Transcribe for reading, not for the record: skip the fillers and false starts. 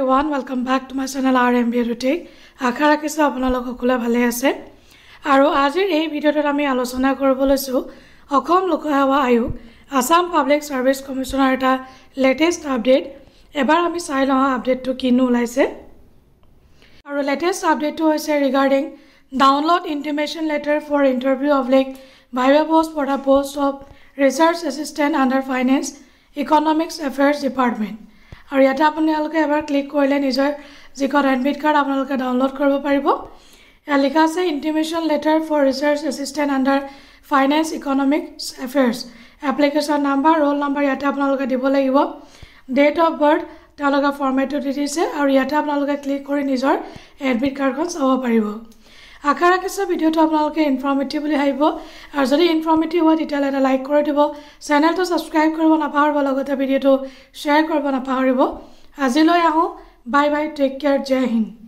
everyone, welcome back to my channel RMB Routine. আশা ৰাখিছো আপোনালোক সকলোৱে ভালে আছে আৰু আজিৰ এই ভিডিঅ'টোত আমি আলোচনা কৰিব লৈছো অসম লোকসেৱা আয়োগ আসাম পাব্লিক সাৰ্ভিস কমিশনৰ এটা লেটেষ্ট আপডেট এবাৰ আমি চাই লওঁ আপডেটটো কিনো ওলাইছে আৰু লেটেষ্ট আপডেটটো হৈছে regarding download intimation letter for interview of viva post for the post of research assistant under finance economics affairs department আৰু ইয়াতে আপোনালোকে এবাৰ ক্লিক কৰিলে নিজৰ যিখন এডমিট কাৰ্ড আপোনালোকে ডাউনলোড কৰিব পাৰিব ইয়াত লিখা আছে intimation letter for research assistant under finance economics affairs application number roll number ইয়াতে আপোনালোকে দিব লাগিব ডেট অফ বাৰ্থ তেওঁলোকে ফৰমেটটো দি দিছে আৰু ইয়াতে আপোনালোকে ক্লিক কৰি নিজৰ এডমিট কাৰ্ডখন চাব পাৰিব আশা ৰাখিছো ভিডিঅ'টো আপোনালোকে ইনফৰ্মেটিভ বুলি ভাবিব আৰু যদি ইনফৰ্মেটিভ হয় তেতিয়াহ'লে এটা লাইক কৰি দিব চেনেলটো সাবস্ক্ৰাইব কৰিব নাপাহৰিব লগতে ভিডিঅ'টো শ্বেয়াৰ কৰিব নাপাহৰিব আজিলৈ আহো বাই বাই টেক কেয়াৰ জয় হিন্দ